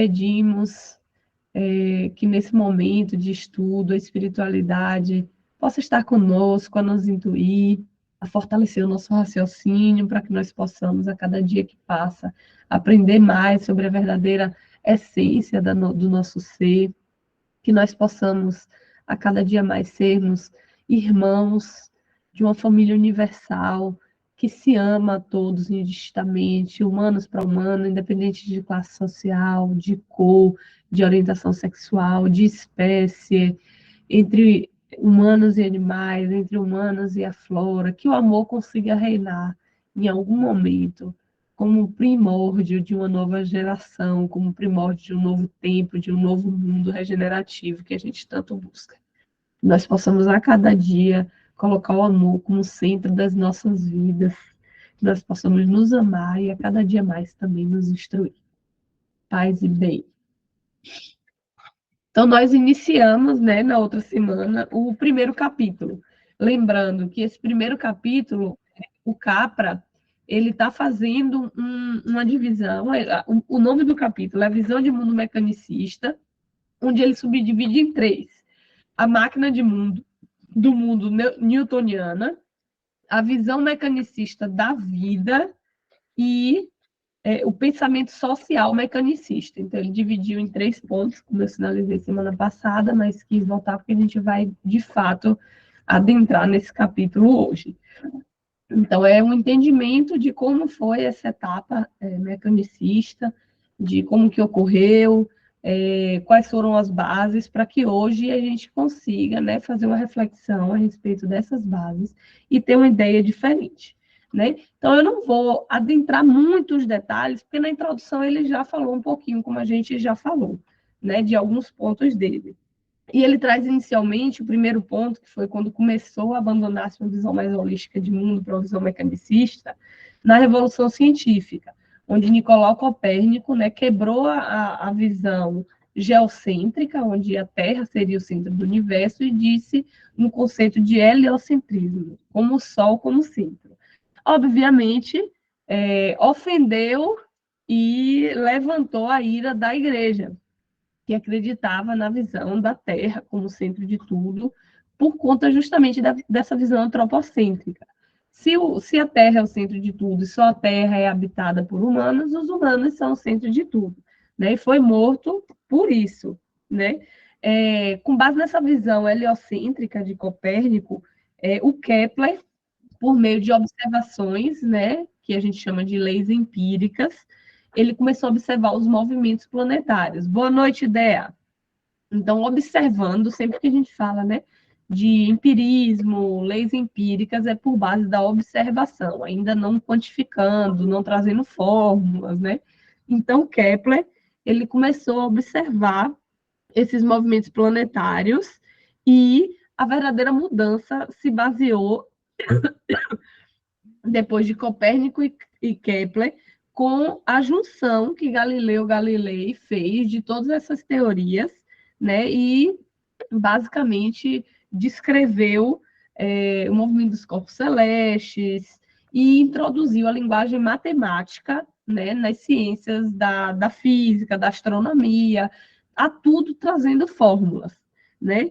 pedimos que nesse momento de estudo, a espiritualidade possa estar conosco, a nos intuir, a fortalecer o nosso raciocínio, para que nós possamos, a cada dia que passa, aprender mais sobre a verdadeira essência do nosso ser, que nós possamos, a cada dia mais, sermos irmãos de uma família universal, que se ama a todos indistintamente, humanos para humanos, independente de classe social, de cor, de orientação sexual, de espécie, entre humanos e animais, entre humanos e a flora, que o amor consiga reinar em algum momento como primórdio de uma nova geração, como primórdio de um novo tempo, de um novo mundo regenerativo que a gente tanto busca. Nós possamos a cada dia colocar o amor como centro das nossas vidas, que nós possamos nos amar e a cada dia mais também nos instruir. Paz e bem. Então, nós iniciamos, né, na outra semana, o primeiro capítulo. Lembrando que esse primeiro capítulo, o Capra, ele está fazendo uma divisão. O nome do capítulo é a Visão de Mundo Mecanicista, onde ele subdivide em 3. A máquina de mundo, do mundo newtoniana, a visão mecanicista da vida e o pensamento social mecanicista. Então, ele dividiu em 3 pontos, como eu sinalizei semana passada, mas quis voltar porque a gente vai, de fato, adentrar nesse capítulo hoje. Então, é um entendimento de como foi essa etapa mecanicista, de como que ocorreu, quais foram as bases, para que hoje a gente consiga, né, fazer uma reflexão a respeito dessas bases e ter uma ideia diferente. Né? Então, eu não vou adentrar muitos detalhes, porque na introdução ele já falou um pouquinho, como a gente já falou, né, de alguns pontos dele. E ele traz inicialmente o primeiro ponto, que foi quando começou a abandonar-se uma visão mais holística de mundo para uma visão mecanicista, na Revolução Científica, onde Nicolau Copérnico, né, quebrou a visão geocêntrica, onde a Terra seria o centro do universo, e disse no conceito de heliocentrismo, como o Sol como centro. Obviamente, ofendeu e levantou a ira da igreja, que acreditava na visão da Terra como centro de tudo, por conta justamente dessa visão antropocêntrica. Se a Terra é o centro de tudo e só a Terra é habitada por humanos, os humanos são o centro de tudo. Né? E foi morto por isso. Né? Com base nessa visão heliocêntrica de Copérnico, o Kepler, por meio de observações, né, que a gente chama de leis empíricas, ele começou a observar os movimentos planetários. Boa noite, Dea. Então, observando, sempre que a gente fala, né, de empirismo, leis empíricas, é por base da observação, ainda não quantificando, não trazendo fórmulas, né? Então, Kepler, ele começou a observar esses movimentos planetários e a verdadeira mudança se baseou depois de Copérnico e Kepler, com a junção que Galileu Galilei fez de todas essas teorias, né, e basicamente descreveu o movimento dos corpos celestes e introduziu a linguagem matemática, né, nas ciências da física, da astronomia, a tudo trazendo fórmulas, né?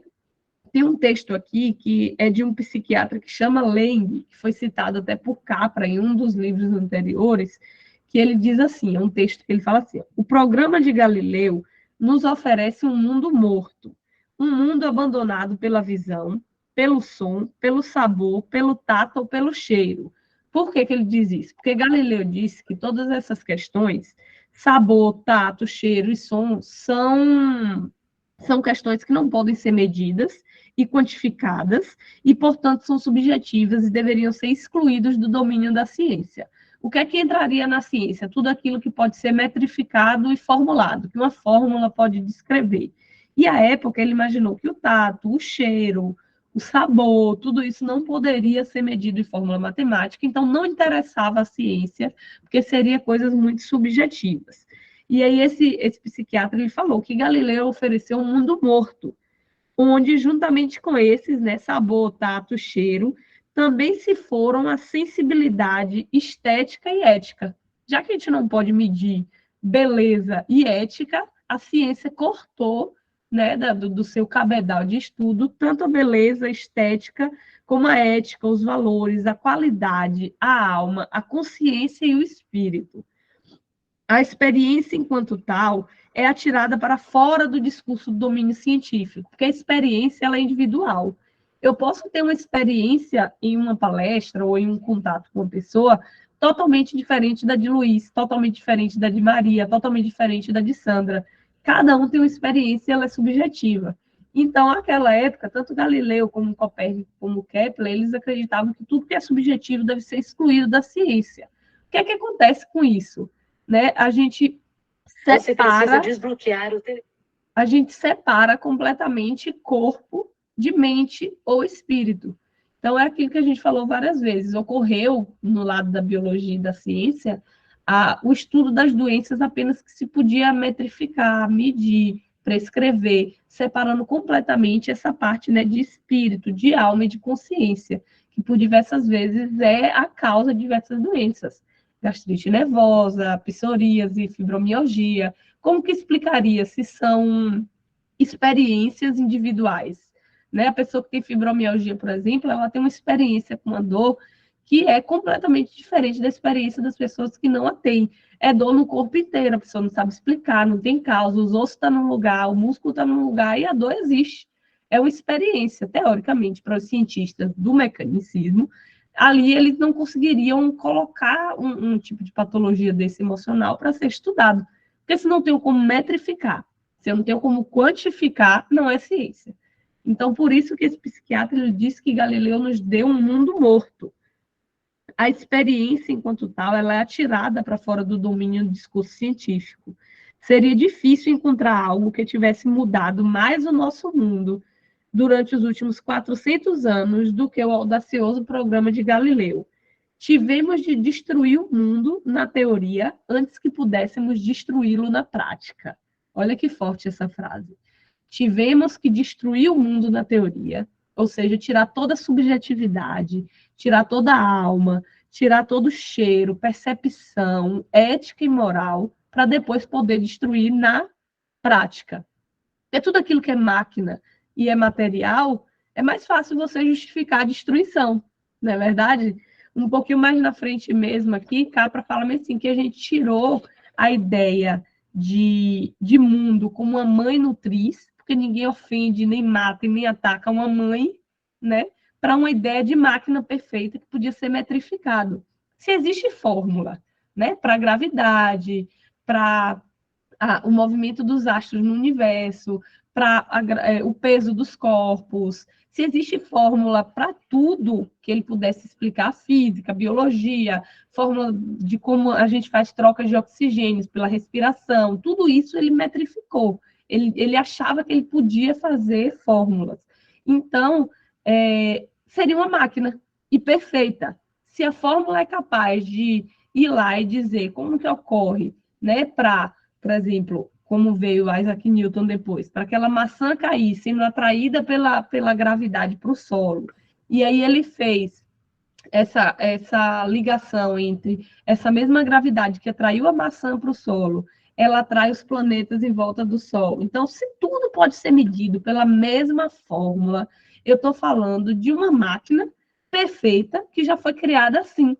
Tem um texto aqui que é de um psiquiatra que chama Lang, que foi citado até por Capra em um dos livros anteriores, que ele diz assim, é um texto que ele fala assim: o programa de Galileu nos oferece um mundo morto, um mundo abandonado pela visão, pelo som, pelo sabor, pelo tato ou pelo cheiro. Por que ele diz isso? Porque Galileu disse que todas essas questões, sabor, tato, cheiro e som, são questões que não podem ser medidas e quantificadas e, portanto, são subjetivas e deveriam ser excluídos do domínio da ciência. O que é que entraria na ciência? Tudo aquilo que pode ser metrificado e formulado, que uma fórmula pode descrever. E, à época, ele imaginou que o tato, o cheiro, o sabor, tudo isso não poderia ser medido em fórmula matemática, então não interessava a ciência, porque seria coisas muito subjetivas. E aí esse psiquiatra ele falou que Galileu ofereceu um mundo morto, onde, juntamente com esses, né, sabor, tato, cheiro, também se foram a sensibilidade estética e ética. Já que a gente não pode medir beleza e ética, a ciência cortou, né, do seu cabedal de estudo, tanto a beleza, a estética, como a ética, os valores, a qualidade, a alma, a consciência e o espírito. A experiência, enquanto tal, é atirada para fora do discurso do domínio científico, porque a experiência ela é individual. Eu posso ter uma experiência em uma palestra ou em um contato com uma pessoa totalmente diferente da de Luiz, totalmente diferente da de Maria, totalmente diferente da de Sandra. Cada um tem uma experiência, ela é subjetiva. Então, naquela época, tanto Galileu como Copérnico como Kepler, eles acreditavam que tudo que é subjetivo deve ser excluído da ciência. O que é que acontece com isso? Né? A gente separa completamente corpo de mente ou espírito. Então, é aquilo que a gente falou várias vezes. Ocorreu, no lado da biologia e da ciência, o estudo das doenças apenas que se podia metrificar, medir, prescrever, separando completamente essa parte, né, de espírito, de alma e de consciência, que por diversas vezes é a causa de diversas doenças. Gastrite nervosa, psoríase, fibromialgia. Como que explicaria se são experiências individuais? Né? A pessoa que tem fibromialgia, por exemplo, ela tem uma experiência com uma dor que é completamente diferente da experiência das pessoas que não a têm. É dor no corpo inteiro, a pessoa não sabe explicar, não tem causa, os ossos estão num lugar, o músculo está num lugar e a dor existe. É uma experiência, teoricamente, para os cientistas do mecanicismo, ali eles não conseguiriam colocar um tipo de patologia desse emocional para ser estudado, porque se não tem como metrificar, se eu não tenho como quantificar, não é ciência. Então, por isso que esse psiquiatra ele disse que Galileu nos deu um mundo morto. A experiência, enquanto tal, ela é atirada para fora do domínio do discurso científico. Seria difícil encontrar algo que tivesse mudado mais o nosso mundo durante os últimos 400 anos do que o audacioso programa de Galileu. Tivemos de destruir o mundo na teoria antes que pudéssemos destruí-lo na prática. Olha que forte essa frase. Tivemos que destruir o mundo na teoria, ou seja, tirar toda a subjetividade, tirar toda a alma, tirar todo o cheiro, percepção, ética e moral, para depois poder destruir na prática. Porque tudo aquilo que é máquina e é material, é mais fácil você justificar a destruição, não é verdade? Um pouquinho mais na frente mesmo aqui, Capra fala assim, que a gente tirou a ideia de mundo como uma mãe nutriz, porque ninguém ofende, nem mata e nem ataca uma mãe, né? Para uma ideia de máquina perfeita que podia ser metrificado. Se existe fórmula, né? Para a gravidade, para o movimento dos astros no universo, para o peso dos corpos, se existe fórmula para tudo que ele pudesse explicar, física, biologia, fórmula de como a gente faz trocas de oxigênios pela respiração, tudo isso ele metrificou. Ele achava que ele podia fazer fórmulas. Então, seria uma máquina, e perfeita. Se a fórmula é capaz de ir lá e dizer como que ocorre, né, para, por exemplo, como veio Isaac Newton depois, para aquela maçã cair, sendo atraída pela gravidade para o solo. E aí ele fez essa ligação entre essa mesma gravidade que atraiu a maçã para o solo, ela atrai os planetas em volta do Sol. Então, se tudo pode ser medido pela mesma fórmula, eu estou falando de uma máquina perfeita que já foi criada assim.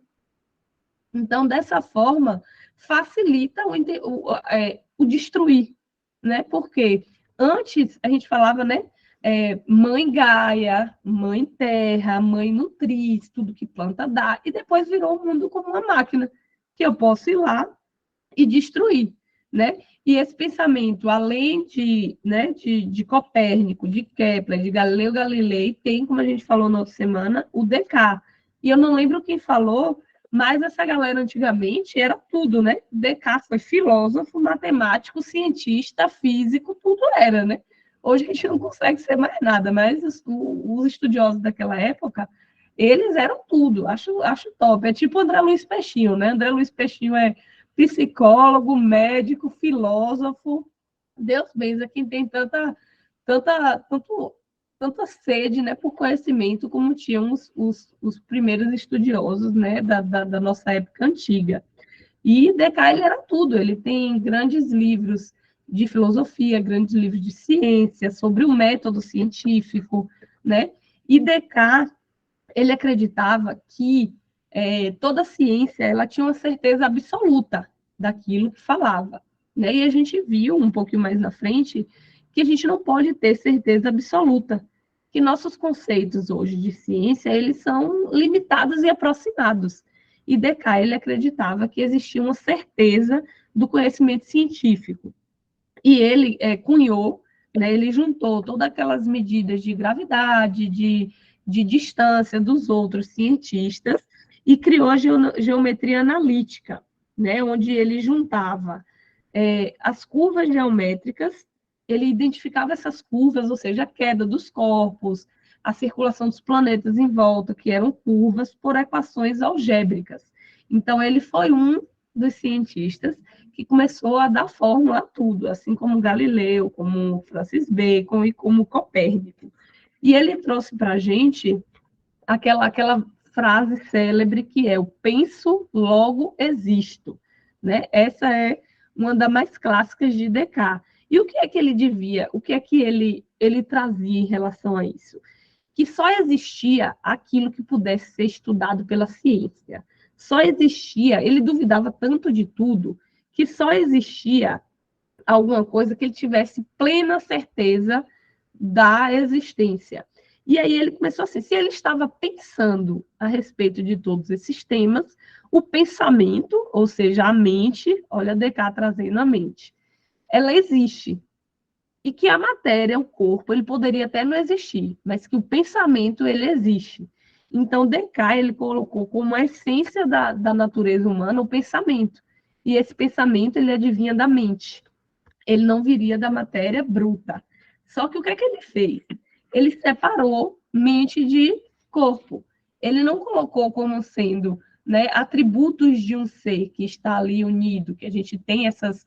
Então, dessa forma, facilita o destruir, né? Porque antes a gente falava, né? Mãe Gaia, mãe Terra, mãe Nutriz, tudo que planta dá, e depois virou o mundo como uma máquina, que eu posso ir lá e destruir, né? E esse pensamento, além de Copérnico, de Kepler, de Galileu Galilei, tem, como a gente falou na outra semana, o Descartes. E eu não lembro quem falou, mas essa galera antigamente era tudo, né? Descartes foi filósofo, matemático, cientista, físico, tudo era, né? Hoje a gente não consegue ser mais nada, mas os estudiosos daquela época, eles eram tudo, acho top. É tipo André Luiz Peixinho, né? André Luiz Peixinho é psicólogo, médico, filósofo. Deus benza quem tem tanta sede, né, por conhecimento como tinham os primeiros estudiosos, né, da nossa época antiga. E Descartes ele era tudo, ele tem grandes livros de filosofia, grandes livros de ciência, sobre o método científico, né? E Descartes, ele acreditava que toda ciência ela tinha uma certeza absoluta daquilo que falava, né? E a gente viu um pouquinho mais na frente que a gente não pode ter certeza absoluta, que nossos conceitos hoje de ciência eles são limitados e aproximados. E Descartes ele acreditava que existia uma certeza do conhecimento científico. E ele cunhou, né, ele juntou todas aquelas medidas de gravidade, de distância dos outros cientistas e criou a geometria analítica, né, onde ele juntava as curvas geométricas, ele identificava essas curvas, ou seja, a queda dos corpos, a circulação dos planetas em volta, que eram curvas, por equações algébricas. Então, ele foi um dos cientistas que começou a dar fórmula a tudo, assim como Galileu, como Francis Bacon e como Copérnico. E ele trouxe para a gente aquela frase célebre que é: o penso, logo existo. Né? Essa é uma das mais clássicas de Descartes. E o que é que ele devia, o que é que ele trazia em relação a isso? Que só existia aquilo que pudesse ser estudado pela ciência. Só existia, ele duvidava tanto de tudo, que só existia alguma coisa que ele tivesse plena certeza da existência. E aí ele começou assim, se ele estava pensando a respeito de todos esses temas, o pensamento, ou seja, a mente, olha Descartes trazendo a mente, ela existe. E que a matéria, o corpo, ele poderia até não existir, mas que o pensamento, ele existe. Então, Descartes, ele colocou como a essência da natureza humana o pensamento. E esse pensamento, ele adivinha da mente. Ele não viria da matéria bruta. Só que o que é que ele fez? Ele separou mente de corpo. Ele não colocou como sendo, né, atributos de um ser que está ali unido, que a gente tem essas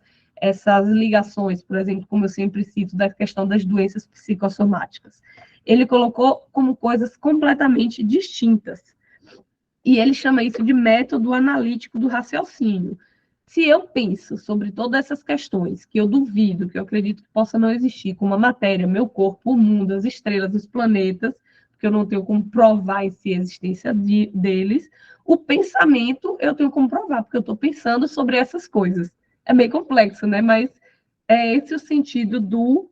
ligações, por exemplo, como eu sempre cito, da questão das doenças psicossomáticas. Ele colocou como coisas completamente distintas. E ele chama isso de método analítico do raciocínio. Se eu penso sobre todas essas questões, que eu duvido, que eu acredito que possa não existir, como a matéria, meu corpo, o mundo, as estrelas, os planetas, porque eu não tenho como provar em si a existência deles, o pensamento eu tenho como provar, porque eu estou pensando sobre essas coisas. É meio complexo, né? Mas é esse o sentido do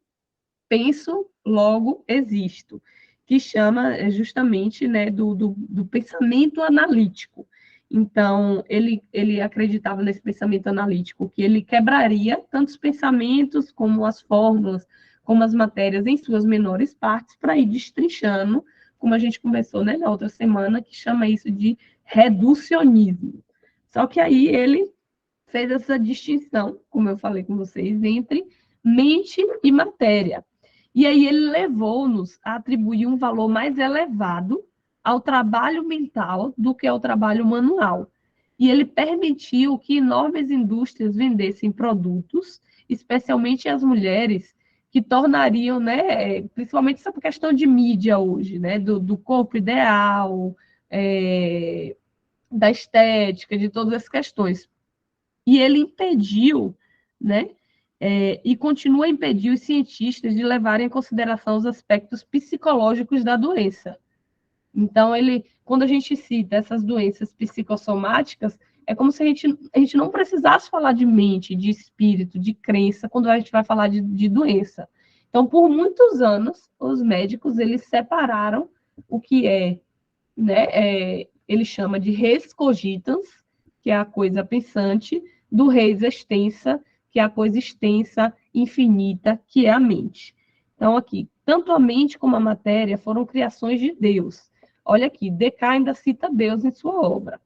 penso, logo existo, que chama justamente, né, do pensamento analítico. Então, ele acreditava nesse pensamento analítico, que ele quebraria tanto os pensamentos, como as fórmulas, como as matérias em suas menores partes, para ir destrinchando, como a gente começou, né, na outra semana, que chama isso de reducionismo. Só que aí ele fez essa distinção, como eu falei com vocês, entre mente e matéria. E aí ele levou-nos a atribuir um valor mais elevado ao trabalho mental do que ao trabalho manual. E ele permitiu que enormes indústrias vendessem produtos, especialmente as mulheres, que tornariam, né, principalmente essa questão de mídia hoje, né, do corpo ideal, da estética, de todas as questões. E ele impediu, né, e continua a impedir os cientistas de levarem em consideração os aspectos psicológicos da doença. Então, quando a gente cita essas doenças psicossomáticas, é como se a gente não precisasse falar de mente, de espírito, de crença, quando a gente vai falar de doença. Então, por muitos anos, os médicos, eles separaram o que né, ele chama de res cogitans, que é a coisa pensante, do res extensa, que é a coisa extensa, infinita, que é a mente. Então, aqui, tanto a mente como a matéria foram criações de Deus. Olha aqui, Descartes ainda cita Deus em sua obra,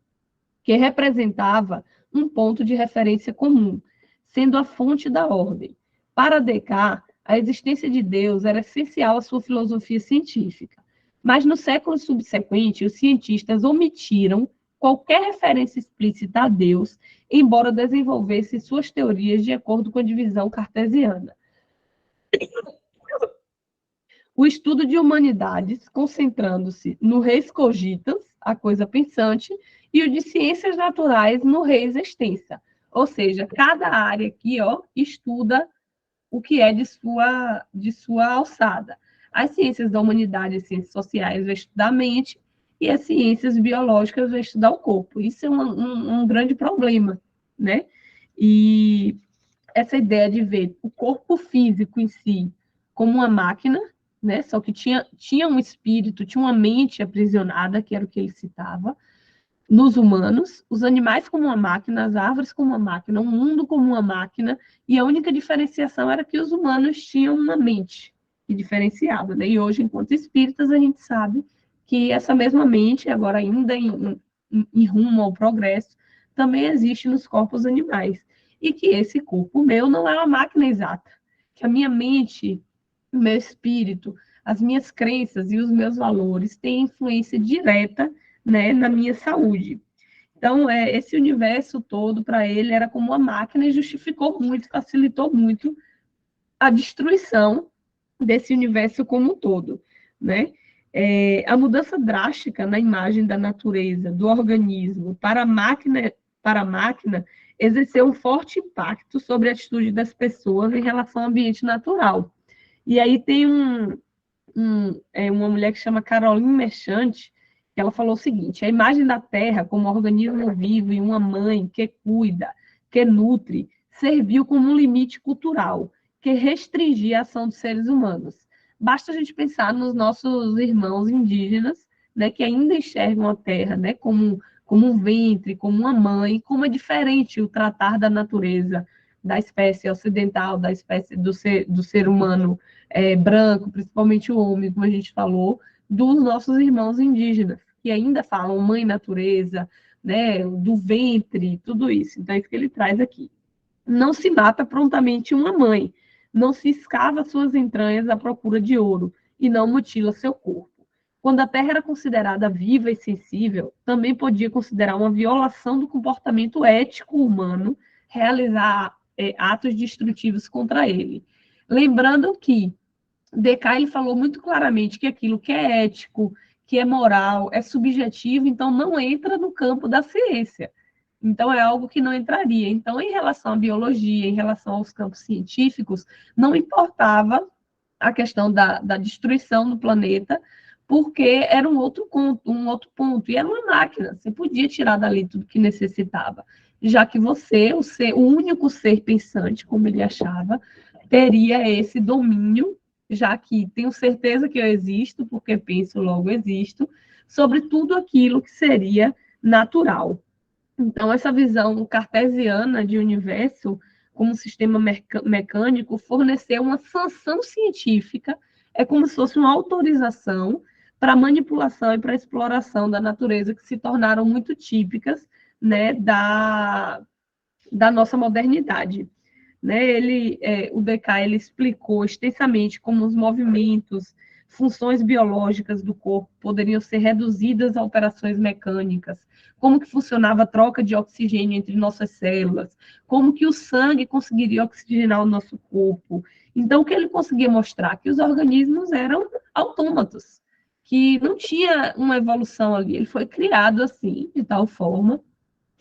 que representava um ponto de referência comum, sendo a fonte da ordem. Para Descartes, a existência de Deus era essencial à sua filosofia científica. Mas no século subsequente, os cientistas omitiram qualquer referência explícita a Deus, embora desenvolvessem suas teorias de acordo com a divisão cartesiana. O estudo de humanidades, concentrando-se no res cogitans, a coisa pensante, e o de ciências naturais no res extensa. Ou seja, cada área aqui, ó, estuda o que é de sua alçada. As ciências da humanidade, as ciências sociais, vai estudar a mente, e as ciências biológicas vai estudar o corpo. Isso é um grande problema, né? E essa ideia de ver o corpo físico em si como uma máquina, né? Só que tinha um espírito, tinha uma mente aprisionada, que era o que ele citava, nos humanos, os animais como uma máquina, as árvores como uma máquina, o mundo como uma máquina, e a única diferenciação era que os humanos tinham uma mente que diferenciava, né? E hoje, enquanto espíritas, a gente sabe que essa mesma mente, agora ainda em rumo ao progresso, também existe nos corpos animais. E que esse corpo meu não é uma máquina exata, que a minha mente, o meu espírito, as minhas crenças e os meus valores têm influência direta, né, na minha saúde. Então, esse universo todo, para ele, era como uma máquina e justificou muito, facilitou muito a destruição desse universo como um todo, né? A mudança drástica na imagem da natureza, do organismo, para a máquina exerceu um forte impacto sobre a atitude das pessoas em relação ao ambiente natural. E aí tem uma mulher que chama Caroline Merchant, que ela falou o seguinte: a imagem da Terra como organismo vivo e uma mãe que cuida, que nutre, serviu como um limite cultural que restringia a ação dos seres humanos. Basta a gente pensar nos nossos irmãos indígenas, né, que ainda enxergam a Terra, né, como um ventre, como uma mãe, como é diferente o tratar da natureza, da espécie ocidental, da espécie do ser humano branco, principalmente o homem, como a gente falou, dos nossos irmãos indígenas, que ainda falam mãe natureza, né, do ventre, tudo isso. Então, é isso que ele traz aqui. Não se mata prontamente uma mãe, não se escava suas entranhas à procura de ouro, e não mutila seu corpo. Quando a terra era considerada viva e sensível, também podia considerar uma violação do comportamento ético humano realizar atos destrutivos contra ele. Lembrando que Descartes falou muito claramente que aquilo que é ético, que é moral, é subjetivo, então não entra no campo da ciência. Então, é algo que não entraria. Então, em relação à biologia, em relação aos campos científicos, não importava a questão da destruição do planeta, porque era um outro ponto. E era uma máquina, você podia tirar dali tudo que necessitava, já que você, o único ser pensante, como ele achava, teria esse domínio, já que tenho certeza que eu existo, porque penso, logo existo, sobre tudo aquilo que seria natural. Então, essa visão cartesiana de universo como sistema mecânico forneceu uma sanção científica, é como se fosse uma autorização para a manipulação e para a exploração da natureza, que se tornaram muito típicas, né, da nossa modernidade. Né? O Descartes ele explicou extensamente como os movimentos, funções biológicas do corpo poderiam ser reduzidas a operações mecânicas, como que funcionava a troca de oxigênio entre nossas células, como que o sangue conseguiria oxigenar o nosso corpo. Então, o que ele conseguia mostrar? Que os organismos eram autômatos, que não tinha uma evolução ali, ele foi criado assim, de tal forma,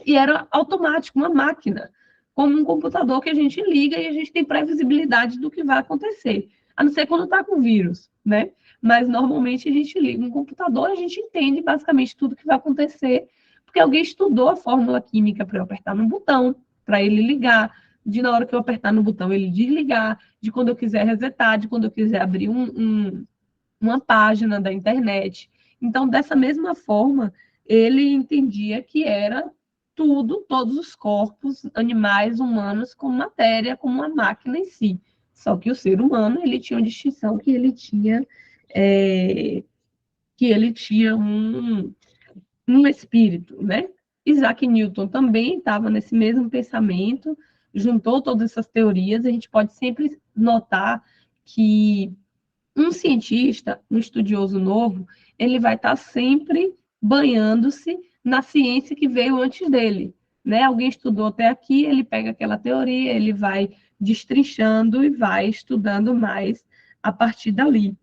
e era automático, uma máquina, como um computador que a gente liga e a gente tem previsibilidade do que vai acontecer, a não ser quando está com vírus, né? Mas normalmente a gente liga um computador e a gente entende basicamente tudo que vai acontecer, porque alguém estudou a fórmula química para eu apertar no botão, para ele ligar, de na hora que eu apertar no botão ele desligar, de quando eu quiser resetar, de quando eu quiser abrir uma página da internet. Então, dessa mesma forma, ele entendia que era tudo, todos os corpos, animais, humanos, como matéria, como uma máquina em si. Só que o ser humano, ele tinha uma distinção que ele tinha um espírito, né? Isaac Newton também estava nesse mesmo pensamento, juntou todas essas teorias, a gente pode sempre notar que um cientista, um estudioso novo, ele vai estar sempre banhando-se na ciência que veio antes dele. Né? Alguém estudou até aqui, ele pega aquela teoria, ele vai destrinchando e vai estudando mais a partir dali.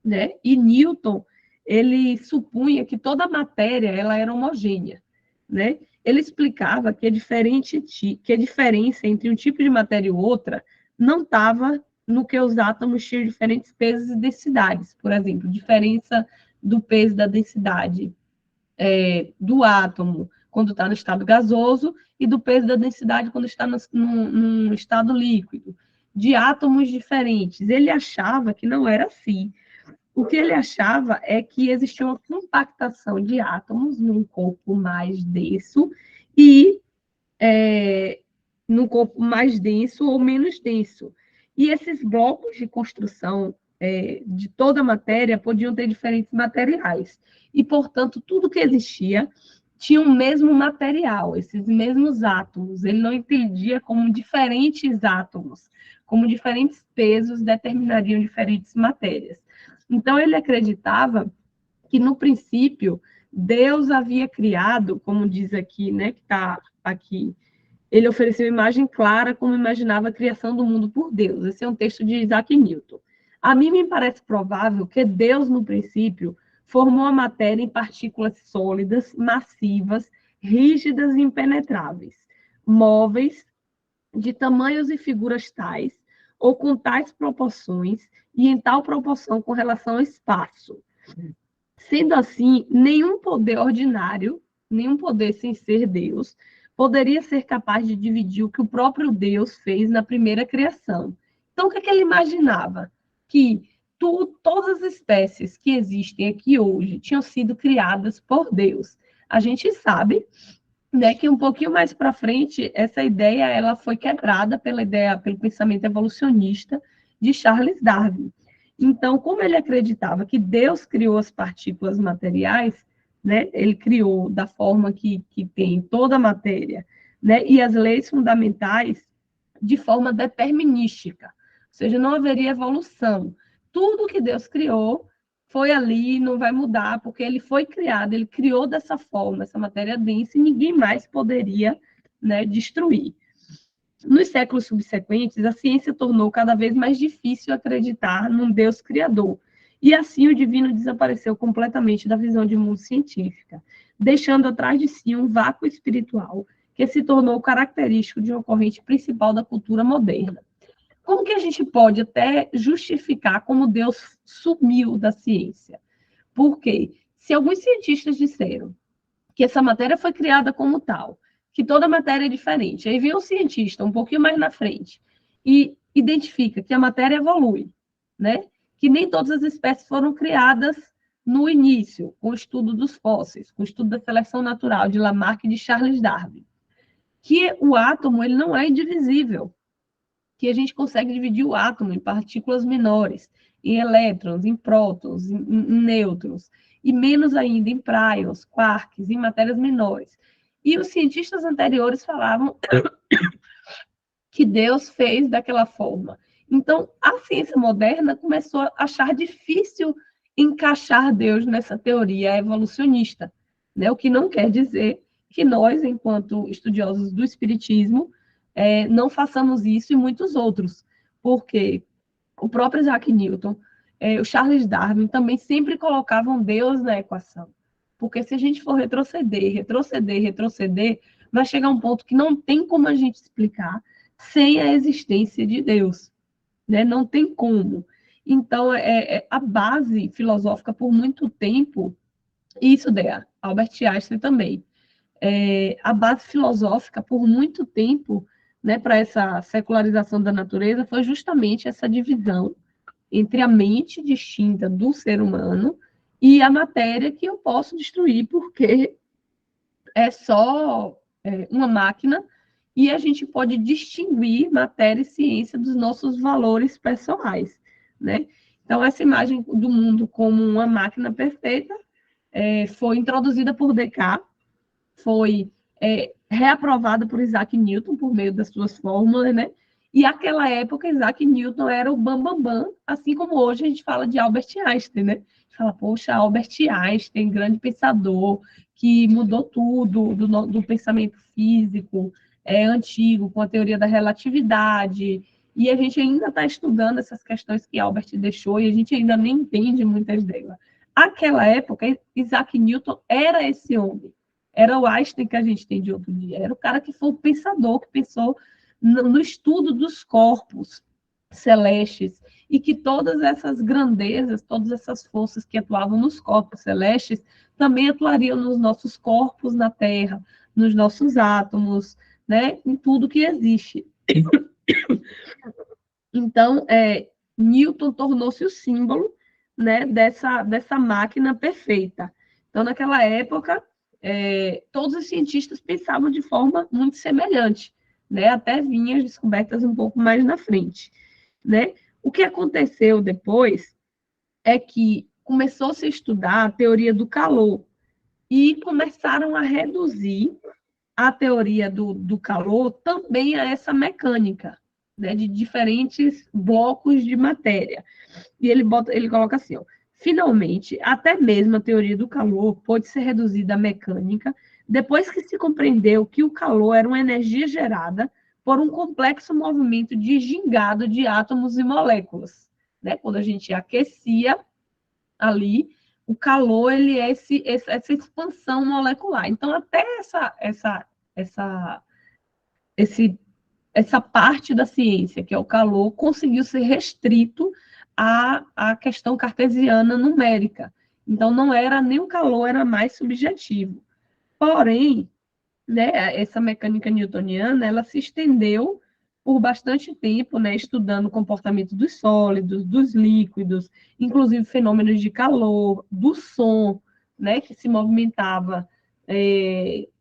Né? E Newton, ele supunha que toda a matéria ela era homogênea. Né? Ele explicava que a diferença entre um tipo de matéria e outra não estava no que os átomos tinham diferentes pesos e densidades. Por exemplo, diferença do peso da densidade do átomo quando está no estado gasoso e do peso da densidade quando está no estado líquido, de átomos diferentes. Ele achava que não era assim. O que ele achava é que existia uma compactação de átomos num corpo mais denso e num corpo mais denso ou menos denso. E esses blocos de construção de toda a matéria podiam ter diferentes materiais. E, portanto, tudo que existia tinha o mesmo material, esses mesmos átomos. Ele não entendia como diferentes átomos, como diferentes pesos determinariam diferentes matérias. Então, ele acreditava que, no princípio, Deus havia criado, como diz aqui, né, que está aqui, ele ofereceu imagem clara como imaginava a criação do mundo por Deus. Esse é um texto de Isaac Newton. A mim me parece provável que Deus, no princípio, formou a matéria em partículas sólidas, massivas, rígidas e impenetráveis, móveis, de tamanhos e figuras tais, ou com tais proporções, e em tal proporção com relação ao espaço. Sendo assim, nenhum poder ordinário, nenhum poder sem ser Deus, poderia ser capaz de dividir o que o próprio Deus fez na primeira criação. Então, o que, é que ele imaginava? Que todas as espécies que existem aqui hoje tinham sido criadas por Deus. A gente sabe, né, que um pouquinho mais para frente essa ideia ela foi quebrada pelo pensamento evolucionista de Charles Darwin. Então, como ele acreditava que Deus criou as partículas materiais, né, ele criou da forma que tem toda a matéria, né, e as leis fundamentais de forma determinística, ou seja, não haveria evolução. Tudo que Deus criou foi ali, não vai mudar, porque ele foi criado, ele criou dessa forma, essa matéria densa, e ninguém mais poderia, né, destruir. Nos séculos subsequentes, a ciência tornou cada vez mais difícil acreditar num Deus criador, e assim o divino desapareceu completamente da visão de mundo científica, deixando atrás de si um vácuo espiritual que se tornou característico de uma corrente principal da cultura moderna. Como que a gente pode até justificar como Deus sumiu da ciência? Porque se alguns cientistas disseram que essa matéria foi criada como tal, que toda matéria é diferente, aí vem um cientista um pouquinho mais na frente e identifica que a matéria evolui, né? Que nem todas as espécies foram criadas no início, com o estudo dos fósseis, com o estudo da seleção natural de Lamarck e de Charles Darwin, que o átomo ele não é indivisível, que a gente consegue dividir o átomo em partículas menores, em elétrons, em prótons, em nêutrons, e menos ainda em prions, quarks, em matérias menores. E os cientistas anteriores falavam que Deus fez daquela forma. Então, a ciência moderna começou a achar difícil encaixar Deus nessa teoria evolucionista, né? O que não quer dizer que nós, enquanto estudiosos do espiritismo, não façamos isso e muitos outros, porque o próprio Isaac Newton, o Charles Darwin também sempre colocavam Deus na equação, porque se a gente for retroceder, vai chegar um ponto que não tem como a gente explicar sem a existência de Deus, né? Não tem como. Então, a base filosófica por muito tempo, isso daí, Albert Einstein também, a base filosófica, por muito tempo, né, para essa secularização da natureza, foi justamente essa divisão entre a mente distinta do ser humano e a matéria que eu posso destruir, porque é só uma máquina e a gente pode distinguir matéria e ciência dos nossos valores pessoais, né? Então, essa imagem do mundo como uma máquina perfeita foi introduzida por Descartes, foi reaprovada por Isaac Newton por meio das suas fórmulas, né? E naquela época, Isaac Newton era o bambambam, bam, bam, assim como hoje a gente fala de Albert Einstein, né? A gente fala, poxa, Albert Einstein, grande pensador, que mudou tudo do pensamento físico antigo, com a teoria da relatividade, e a gente ainda está estudando essas questões que Albert deixou, e a gente ainda nem entende muitas delas. Aquela época, Isaac Newton era esse homem, era o Einstein que a gente tem de outro dia, era o cara que foi o pensador, que pensou no estudo dos corpos, celestes, e que todas essas grandezas, todas essas forças que atuavam nos corpos celestes, também atuariam nos nossos corpos na Terra, nos nossos átomos, né, em tudo que existe. Então, Newton tornou-se o símbolo, né, dessa máquina perfeita. Então, naquela época, todos os cientistas pensavam de forma muito semelhante, né, até vinham as descobertas um pouco mais na frente. Né? O que aconteceu depois é que começou-se a estudar a teoria do calor e começaram a reduzir a teoria do calor também a essa mecânica, né, de diferentes blocos de matéria. E ele coloca assim, ó, finalmente, até mesmo a teoria do calor pode ser reduzida à mecânica depois que se compreendeu que o calor era uma energia gerada por um complexo movimento de gingado de átomos e moléculas. Né? Quando a gente aquecia ali, o calor ele é essa expansão molecular. Então, até essa, esse, essa parte da ciência, que é o calor, conseguiu ser restrito à questão cartesiana numérica. Então, não era nem o calor, era mais subjetivo. Porém, né, essa mecânica newtoniana, ela se estendeu por bastante tempo, né, estudando o comportamento dos sólidos, dos líquidos, inclusive fenômenos de calor, do som, né, que se movimentava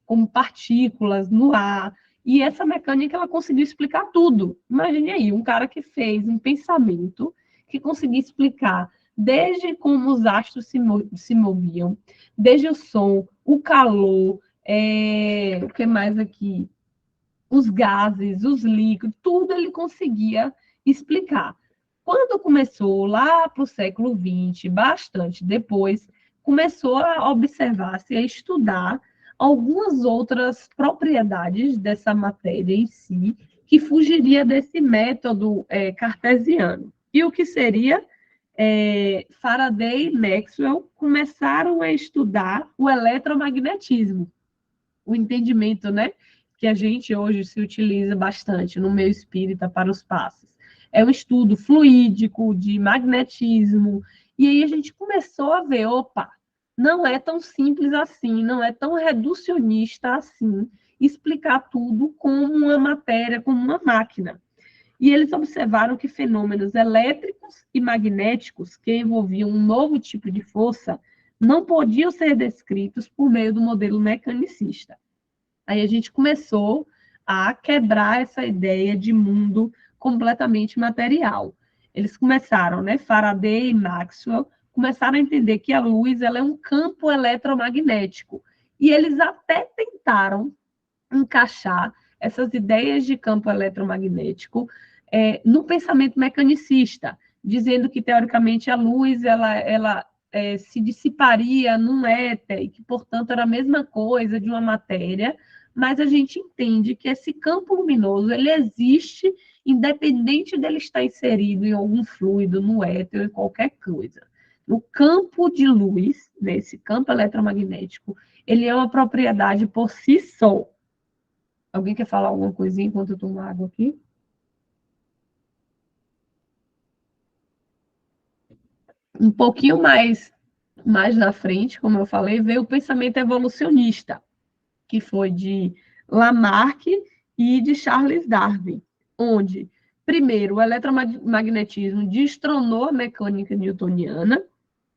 como partículas no ar. E essa mecânica ela conseguiu explicar tudo. Imagine aí, um cara que fez um pensamento que conseguia explicar desde como os astros se moviam, desde o som, o calor, o que mais aqui? Os gases, os líquidos, tudo ele conseguia explicar. Quando começou lá para o século XX, bastante depois, começou a observar-se, a estudar algumas outras propriedades dessa matéria em si, que fugiria desse método cartesiano. E o que seria Faraday e Maxwell começaram a estudar o eletromagnetismo, o entendimento, né, que a gente hoje se utiliza bastante no meio espírita para os passos. É um estudo fluídico de magnetismo, e aí a gente começou a ver, opa, não é tão simples assim, não é tão reducionista assim, explicar tudo como uma matéria, como uma máquina. E eles observaram que fenômenos elétricos e magnéticos que envolviam um novo tipo de força não podiam ser descritos por meio do modelo mecanicista. Aí a gente começou a quebrar essa ideia de mundo completamente material. Eles começaram, né, Faraday e Maxwell, começaram a entender que a luz ela é um campo eletromagnético. E eles até tentaram encaixar essas ideias de campo eletromagnético no pensamento mecanicista, dizendo que, teoricamente, a luz ela se dissiparia num éter e que, portanto, era a mesma coisa de uma matéria, mas a gente entende que esse campo luminoso ele existe independente dele estar inserido em algum fluido, no éter ou em qualquer coisa. O campo de luz, nesse campo eletromagnético, ele é uma propriedade por si só. Alguém quer falar alguma coisinha enquanto eu tomo água aqui? Um pouquinho mais na frente, como eu falei, veio o pensamento evolucionista, que foi de Lamarck e de Charles Darwin, onde, primeiro, o eletromagnetismo destronou a mecânica newtoniana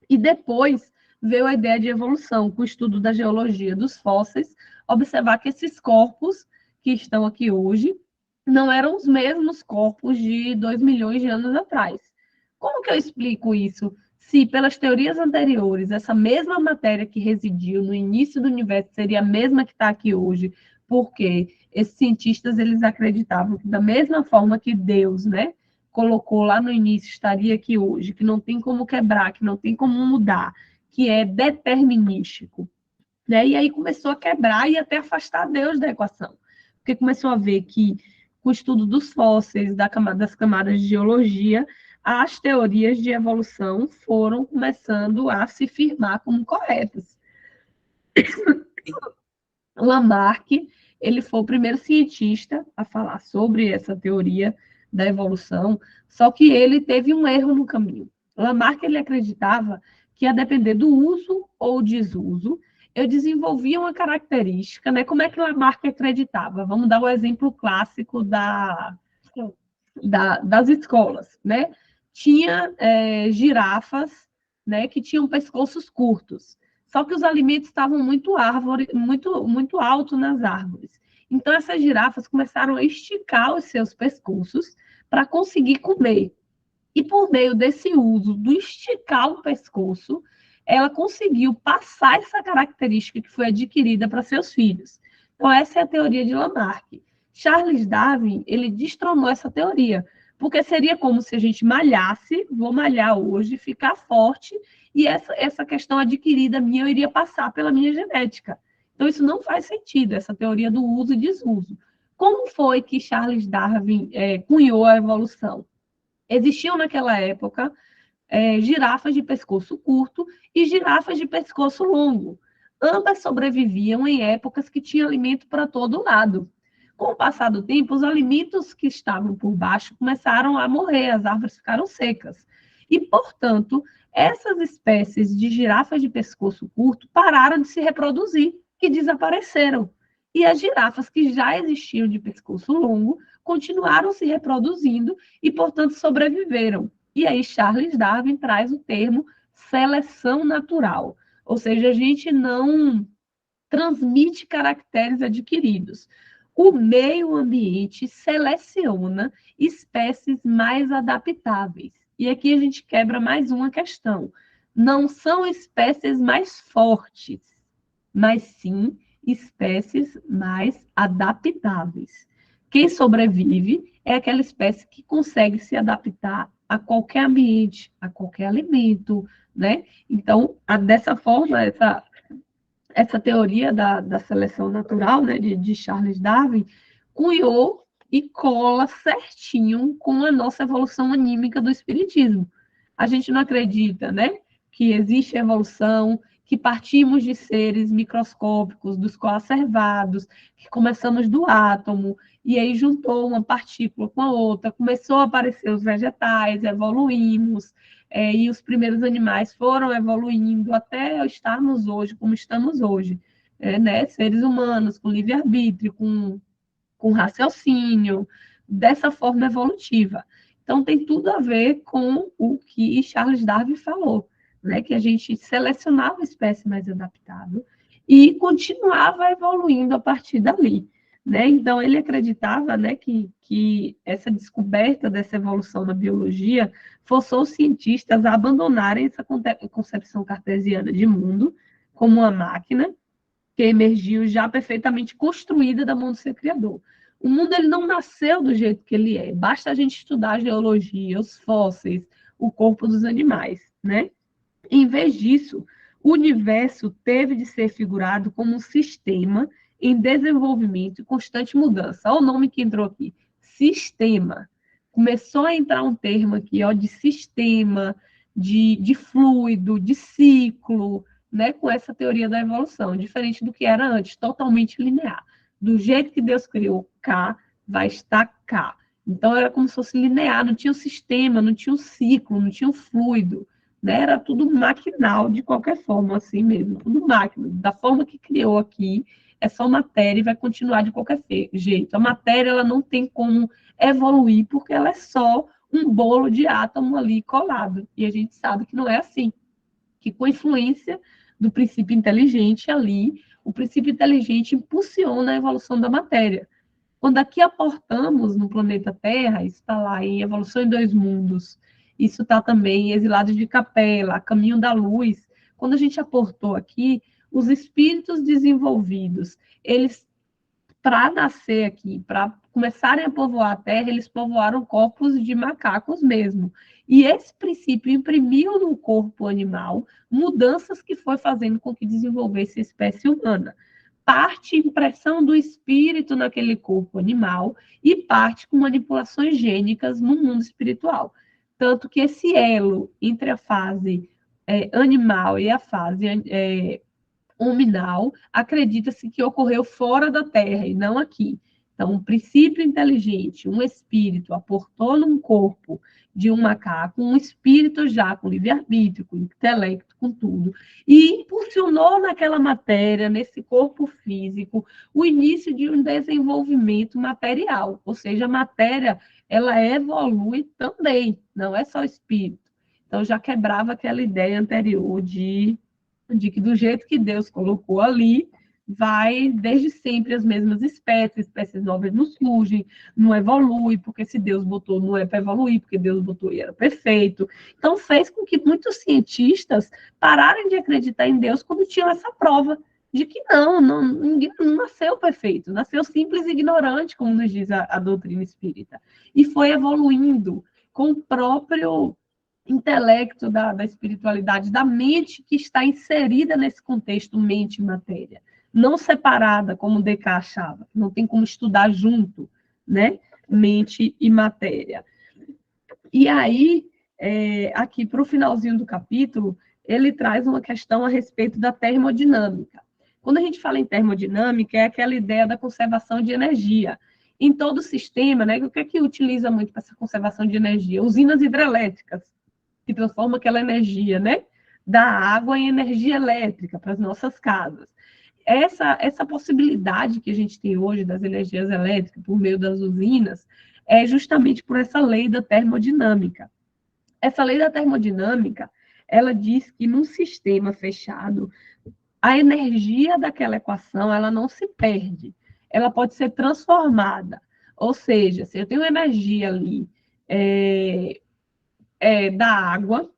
e depois veio a ideia de evolução, com o estudo da geologia dos fósseis, observar que esses corpos que estão aqui hoje não eram os mesmos corpos de 2 milhões de anos atrás. Como que eu explico isso? Se, pelas teorias anteriores, essa mesma matéria que residiu no início do universo seria a mesma que está aqui hoje, porque esses cientistas eles acreditavam que, da mesma forma que Deus, né, colocou lá no início, estaria aqui hoje, que não tem como quebrar, que não tem como mudar, que é determinístico. Né? E aí começou a quebrar e até afastar Deus da equação. Porque começou a ver que, com o estudo dos fósseis, das camadas de geologia, as teorias de evolução foram começando a se firmar como corretas. Lamarck, ele foi o primeiro cientista a falar sobre essa teoria, da evolução, só que ele teve um erro no caminho. Lamarck, ele acreditava que, a depender do uso ou desuso, eu desenvolvia uma característica, né? Como é que Lamarck acreditava? Vamos dar o exemplo clássico das escolas, né? Tinha girafas, né, que tinham pescoços curtos. Só que os alimentos estavam muito alto nas árvores. Então, essas girafas começaram a esticar os seus pescoços para conseguir comer. E por meio desse uso do esticar o pescoço, ela conseguiu passar essa característica que foi adquirida para seus filhos. Então, essa é a teoria de Lamarck. Charles Darwin, ele destronou essa teoria, porque seria como se a gente malhasse, vou malhar hoje, ficar forte, e essa questão adquirida minha eu iria passar pela minha genética. Então, isso não faz sentido, essa teoria do uso e desuso. Como foi que Charles Darwin cunhou a evolução? Existiam naquela época girafas de pescoço curto e girafas de pescoço longo. Ambas sobreviviam em épocas que tinha alimento para todo lado. Com o passar do tempo, os alimentos que estavam por baixo começaram a morrer, as árvores ficaram secas. E, portanto, essas espécies de girafas de pescoço curto pararam de se reproduzir e desapareceram. E as girafas que já existiam de pescoço longo continuaram se reproduzindo e, portanto, sobreviveram. E aí Charles Darwin traz o termo seleção natural, ou seja, a gente não transmite caracteres adquiridos. O meio ambiente seleciona espécies mais adaptáveis. E aqui a gente quebra mais uma questão. Não são espécies mais fortes, mas sim espécies mais adaptáveis. Quem sobrevive é aquela espécie que consegue se adaptar a qualquer ambiente, a qualquer alimento, né? Então, dessa forma, essa teoria da seleção natural, né, de Charles Darwin, cunhou e cola certinho com a nossa evolução anímica do espiritismo. A gente não acredita, né, que existe evolução, que partimos de seres microscópicos, dos coacervados, que começamos do átomo, e aí juntou uma partícula com a outra, começou a aparecer os vegetais, evoluímos, e os primeiros animais foram evoluindo até estarmos hoje como estamos hoje, né? Seres humanos com livre-arbítrio, com raciocínio, dessa forma evolutiva. Então, tem tudo a ver com o que Charles Darwin falou, né? Que a gente selecionava a espécie mais adaptável e continuava evoluindo a partir dali. Né? Então, ele acreditava, né, que essa descoberta dessa evolução na biologia forçou os cientistas a abandonarem essa concepção cartesiana de mundo como uma máquina que emergiu já perfeitamente construída da mão do seu criador. O mundo ele não nasceu do jeito que ele é, basta a gente estudar a geologia, os fósseis, o corpo dos animais, né? Em vez disso, o universo teve de ser figurado como um sistema em desenvolvimento e constante mudança. Olha o nome que entrou aqui: sistema. Começou a entrar um termo aqui, ó, de sistema, de fluido, de ciclo, né, com essa teoria da evolução, diferente do que era antes, totalmente linear. Do jeito que Deus criou K, vai estar K. Então, era como se fosse linear, não tinha o sistema, não tinha o ciclo, não tinha o fluido, né? Era tudo maquinal, de qualquer forma, assim mesmo, tudo máquina. Da forma que criou aqui, é só matéria e vai continuar de qualquer jeito. A matéria ela não tem como evoluir, porque ela é só um bolo de átomo ali colado. E a gente sabe que não é assim, que com influência do princípio inteligente ali, o princípio inteligente impulsiona a evolução da matéria. Quando aqui aportamos no planeta Terra, isso está lá em Evolução em Dois Mundos, isso está também em Exilados de Capela, Caminho da Luz. Quando a gente aportou aqui, os espíritos desenvolvidos, eles, para nascer aqui, para começarem a povoar a Terra, eles povoaram corpos de macacos mesmo. E esse princípio imprimiu no corpo animal mudanças que foi fazendo com que desenvolvesse a espécie humana. Parte impressão do espírito naquele corpo animal e parte com manipulações gênicas no mundo espiritual. Tanto que esse elo entre a fase animal e a fase hominal, acredita-se que ocorreu fora da Terra e não aqui. Então, um princípio inteligente, um espírito, aportou num corpo de um macaco, um espírito já com livre-arbítrio, com intelecto, com tudo, e impulsionou naquela matéria, nesse corpo físico, o início de um desenvolvimento material, ou seja, a matéria, ela evolui também, não é só o espírito. Então, já quebrava aquela ideia anterior de que do jeito que Deus colocou ali, vai desde sempre as mesmas espécies novas não surgem, não evolui, porque se Deus botou, não é para evoluir, porque Deus botou e era perfeito. Então, fez com que muitos cientistas pararem de acreditar em Deus quando tinham essa prova de que ninguém não nasceu perfeito, nasceu simples e ignorante, como nos diz a doutrina espírita, e foi evoluindo com o próprio intelecto da espiritualidade, da mente que está inserida nesse contexto mente e matéria, não separada, como Descartes achava, não tem como estudar junto, né? Mente e matéria. E aí, aqui para o finalzinho do capítulo, ele traz uma questão a respeito da termodinâmica. Quando a gente fala em termodinâmica, é aquela ideia da conservação de energia. Em todo o sistema, né, o que é que utiliza muito para essa conservação de energia? Usinas hidrelétricas, que transforma aquela energia, né, da água em energia elétrica para as nossas casas. Essa possibilidade que a gente tem hoje das energias elétricas por meio das usinas é justamente por essa lei da termodinâmica. Essa lei da termodinâmica, ela diz que num sistema fechado, a energia daquela equação, ela não se perde, ela pode ser transformada. Ou seja, se eu tenho energia ali da água,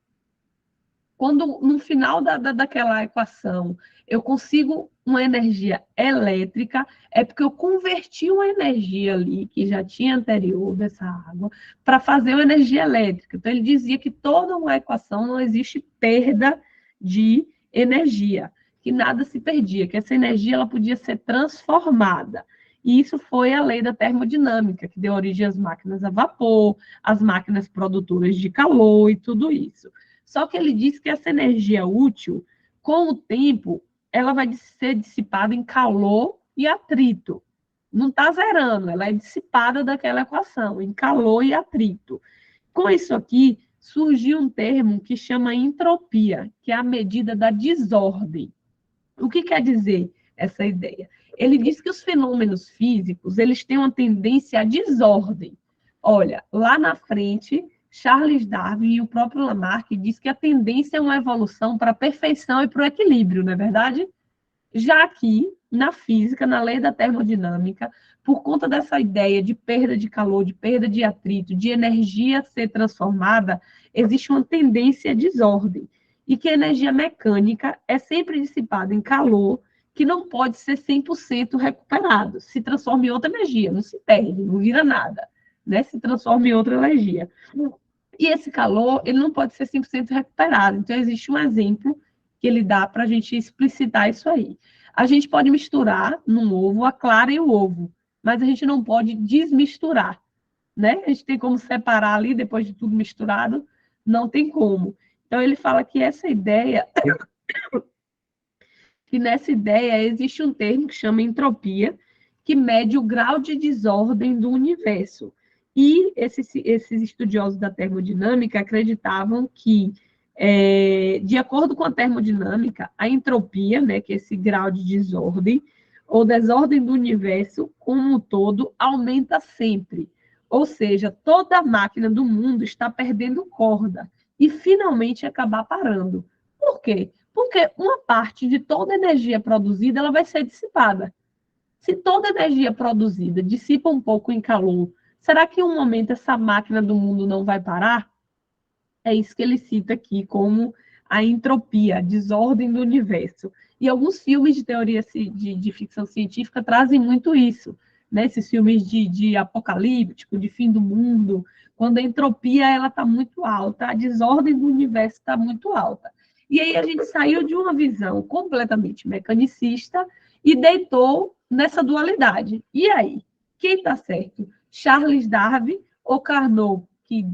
quando no final daquela equação eu consigo uma energia elétrica, é porque eu converti uma energia ali, que já tinha anterior dessa água, para fazer uma energia elétrica. Então, ele dizia que toda uma equação não existe perda de energia, que nada se perdia, que essa energia ela podia ser transformada. E isso foi a lei da termodinâmica, que deu origem às máquinas a vapor, às máquinas produtoras de calor e tudo isso. Só que ele diz que essa energia útil, com o tempo, ela vai ser dissipada em calor e atrito. Não está zerando, ela é dissipada daquela equação, em calor e atrito. Com isso aqui, surgiu um termo que chama entropia, que é a medida da desordem. O que quer dizer essa ideia? Ele diz que os fenômenos físicos, eles têm uma tendência à desordem. Olha, lá na frente, Charles Darwin e o próprio Lamarck diz que a tendência é uma evolução para a perfeição e para o equilíbrio, não é verdade? Já aqui, na física, na lei da termodinâmica, por conta dessa ideia de perda de calor, de perda de atrito, de energia ser transformada, existe uma tendência à desordem. E que a energia mecânica é sempre dissipada em calor, que não pode ser 100% recuperado. Se transforma em outra energia, não se perde, não vira nada, né? Se transforma em outra energia. E esse calor, ele não pode ser 100% recuperado. Então, existe um exemplo que ele dá para a gente explicitar isso aí. A gente pode misturar num ovo a clara e o ovo, mas a gente não pode desmisturar, né? A gente tem como separar ali, depois de tudo misturado, não tem como. Então, ele fala que essa ideia, que nessa ideia existe um termo que chama entropia, que mede o grau de desordem do universo. E esses estudiosos da termodinâmica acreditavam que, de acordo com a termodinâmica, a entropia, né, que é esse grau de desordem, ou desordem do universo como um todo, aumenta sempre. Ou seja, toda a máquina do mundo está perdendo corda e finalmente acabar parando. Por quê? Porque uma parte de toda a energia produzida ela vai ser dissipada. Se toda a energia produzida dissipa um pouco em calor, será que em um momento essa máquina do mundo não vai parar? É isso que ele cita aqui como a entropia, a desordem do universo. E alguns filmes de teoria de ficção científica trazem muito isso, né? Esses filmes de apocalíptico, de fim do mundo, quando a entropia ela está muito alta, a desordem do universo está muito alta. E aí a gente saiu de uma visão completamente mecanicista e deitou nessa dualidade. E aí? Quem está certo? Charles Darwin ou Carnot, que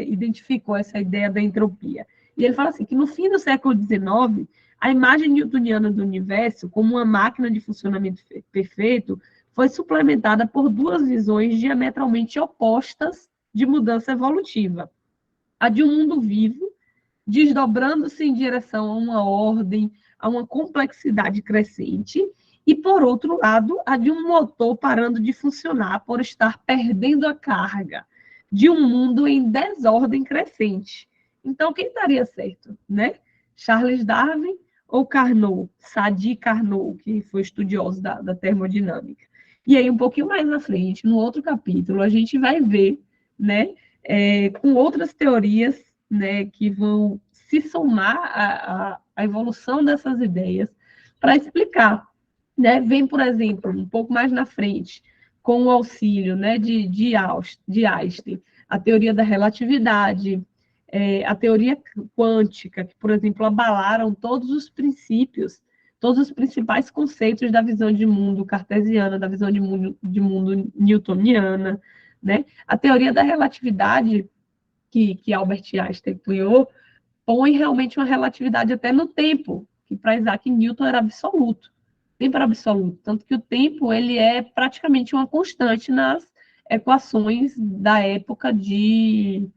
identificou essa ideia da entropia? E ele fala assim, que no fim do século XIX, a imagem newtoniana do universo, como uma máquina de funcionamento perfeito, foi suplementada por duas visões diametralmente opostas de mudança evolutiva. A de um mundo vivo, desdobrando-se em direção a uma ordem, a uma complexidade crescente, e, por outro lado, a de um motor parando de funcionar por estar perdendo a carga, de um mundo em desordem crescente. Então, quem estaria certo, né? Charles Darwin ou Carnot, Sadi Carnot, que foi estudioso da termodinâmica. E aí, um pouquinho mais na frente, no outro capítulo, a gente vai ver, né, com outras teorias, né, que vão se somar à evolução dessas ideias para explicar. Né? Vem, por exemplo, um pouco mais na frente, com o auxílio, né, de Einstein, a teoria da relatividade, a teoria quântica, que, por exemplo, abalaram todos os princípios, todos os principais conceitos da visão de mundo cartesiana, da visão de mundo newtoniana. Né? A teoria da relatividade, que Albert Einstein criou, põe realmente uma relatividade até no tempo, que para Isaac Newton era absoluto. Tempo era absoluto. Tanto que o tempo ele é praticamente uma constante nas equações da época de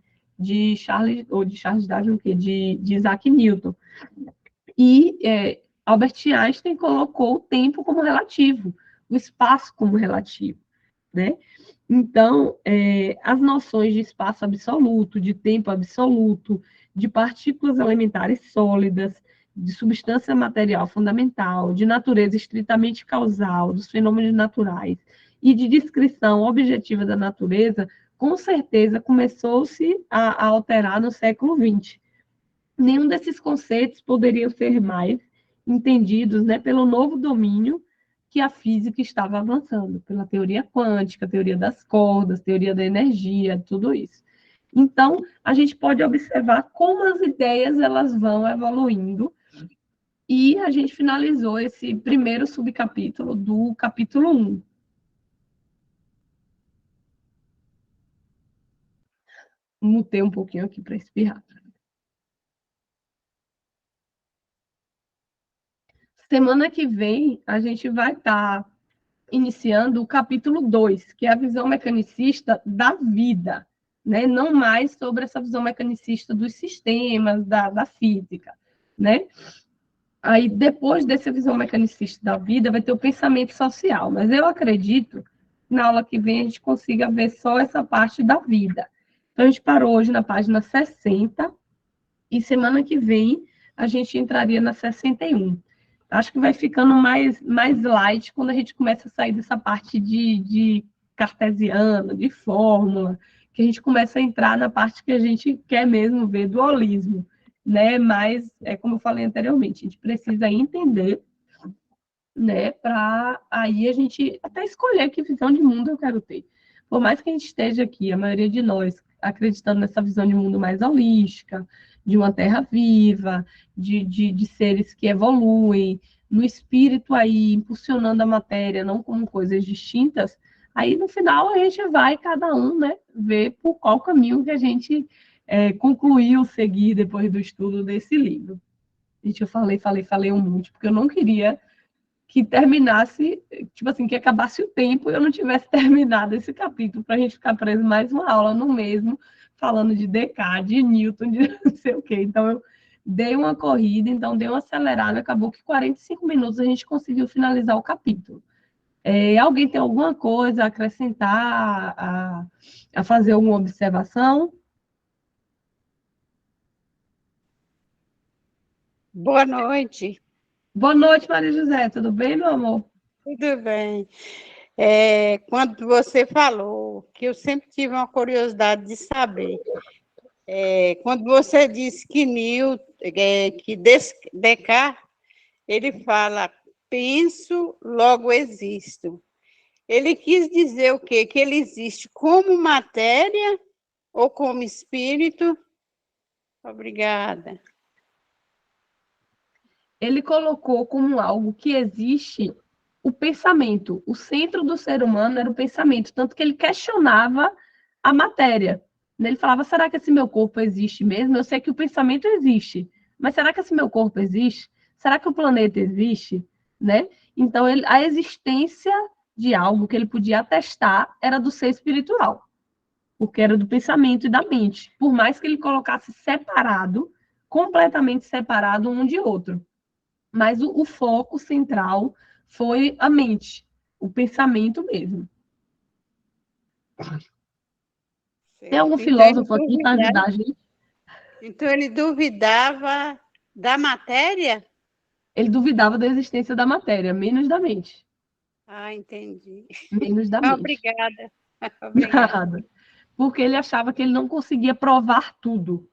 Charles Darwin, de Isaac Newton. E Albert Einstein colocou o tempo como relativo, o espaço como relativo. Né? Então, as noções de espaço absoluto, de tempo absoluto, de partículas elementares sólidas, de substância material fundamental, de natureza estritamente causal, dos fenômenos naturais e de descrição objetiva da natureza, com certeza começou-se a alterar no século XX. Nenhum desses conceitos poderiam ser mais entendidos, né, pelo novo domínio que a física estava avançando, pela teoria quântica, teoria das cordas, teoria da energia, tudo isso. Então, a gente pode observar como as ideias elas vão evoluindo, e a gente finalizou esse primeiro subcapítulo do capítulo 1. Mutei um pouquinho aqui para espirrar. Semana que vem, a gente vai estar iniciando o capítulo 2, que é a visão mecanicista da vida, né? Não mais sobre essa visão mecanicista dos sistemas, da física. Né? Aí, depois dessa visão mecanicista da vida, vai ter o pensamento social, mas eu acredito que na aula que vem a gente consiga ver só essa parte da vida. Então, a gente parou hoje na página 60, e semana que vem a gente entraria na 61. Acho que vai ficando mais light quando a gente começa a sair dessa parte de cartesiana, de fórmula, que a gente começa a entrar na parte que a gente quer mesmo ver do holismo. Né? Mas, como eu falei anteriormente, a gente precisa entender, né, para aí a gente até escolher que visão de mundo eu quero ter. Por mais que a gente esteja aqui, a maioria de nós, acreditando nessa visão de mundo mais holística, de uma terra viva, de seres que evoluem, no espírito aí, impulsionando a matéria, não como coisas distintas, aí no final a gente vai, cada um, né, ver por qual caminho que a gente concluiu seguir depois do estudo desse livro. Gente, eu falei um monte, porque eu não queria que terminasse, tipo assim, que acabasse o tempo e eu não tivesse terminado esse capítulo, para a gente ficar preso mais uma aula no mesmo, falando de Descartes, de Newton, de não sei o quê. Então, eu dei uma corrida, então dei uma acelerada, acabou que 45 minutos a gente conseguiu finalizar o capítulo. Alguém tem alguma coisa a acrescentar, a fazer alguma observação? Boa noite. Boa noite, Maria José. Tudo bem, meu amor? Tudo bem. Quando você falou, que eu sempre tive uma curiosidade de saber, quando você disse que Descartes, ele fala, penso, logo existo. Ele quis dizer o quê? Que ele existe como matéria ou como espírito? Obrigada. Ele colocou como algo que existe o pensamento. O centro do ser humano era o pensamento, tanto que ele questionava a matéria. Ele falava: será que esse meu corpo existe mesmo? Eu sei que o pensamento existe, mas será que esse meu corpo existe? Será que o planeta existe? Né? Então, a existência de algo que ele podia atestar era do ser espiritual, porque era do pensamento e da mente, por mais que ele colocasse separado, completamente separado um de outro. Mas o foco central foi a mente, o pensamento mesmo. Tem algum Certo. Então filósofo aqui para ajudar a gente? então ele duvidava da matéria? Ele duvidava da existência da matéria, menos da mente. Ah, entendi. Menos da mente. Obrigada. Obrigada. Nada. Porque ele achava que ele não conseguia provar tudo.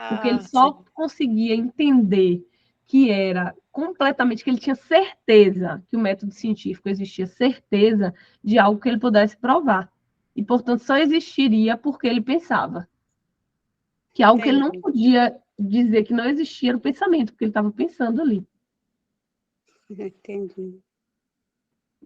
Porque ele Ah, só sim. conseguia entender que era completamente, que ele tinha certeza que o método científico existia, certeza de algo que ele pudesse provar. E, portanto, só existiria porque ele pensava. Que algo que ele não Entendi. podia dizer que não existia era o pensamento, porque ele estava pensando ali. Entendi.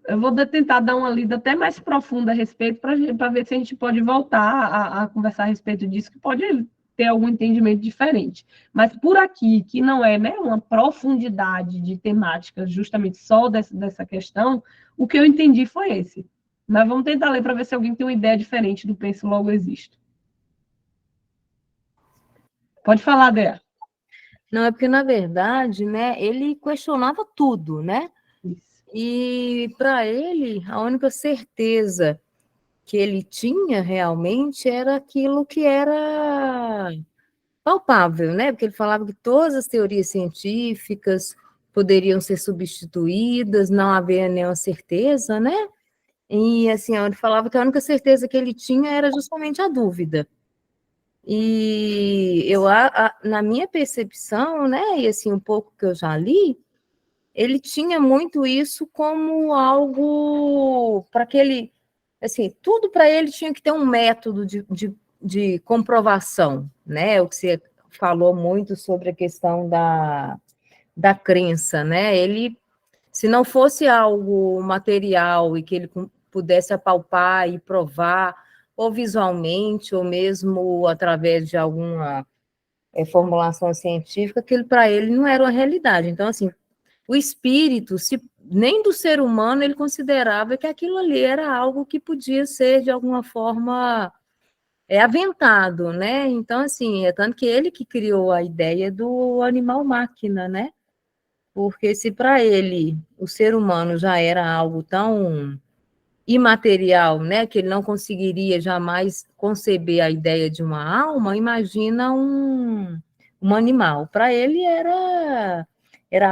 Eu vou tentar dar uma lida até mais profunda a respeito, para ver se a gente pode voltar a conversar a respeito disso, que pode ter algum entendimento diferente. Mas por aqui, que não é, né, uma profundidade de temática justamente só dessa questão, o que eu entendi foi esse. Mas vamos tentar ler para ver se alguém tem uma ideia diferente do Penso Logo Existo. Pode falar, Dea. Não, é porque, na verdade, né, ele questionava tudo, né? Isso. E, para ele, a única certeza que ele tinha realmente era aquilo que era palpável, né? Porque ele falava que todas as teorias científicas poderiam ser substituídas, não havia nenhuma certeza, né? E, assim, ele falava que a única certeza que ele tinha era justamente a dúvida. E eu, na minha percepção, né, e assim, um pouco que eu já li, ele tinha muito isso como algo para que ele, assim, tudo para ele tinha que ter um método de comprovação, né? O que você falou muito sobre a questão da crença, né? Ele, se não fosse algo material e que ele pudesse apalpar e provar, ou visualmente, ou mesmo através de alguma formulação científica, aquilo para ele não era uma realidade. Então, assim, o espírito, nem do ser humano ele considerava que aquilo ali era algo que podia ser, de alguma forma, aventado, né? Então, assim, é tanto que ele que criou a ideia do animal-máquina, né? Porque se para ele o ser humano já era algo tão imaterial, né, que ele não conseguiria jamais conceber a ideia de uma alma, imagina um animal. Para ele era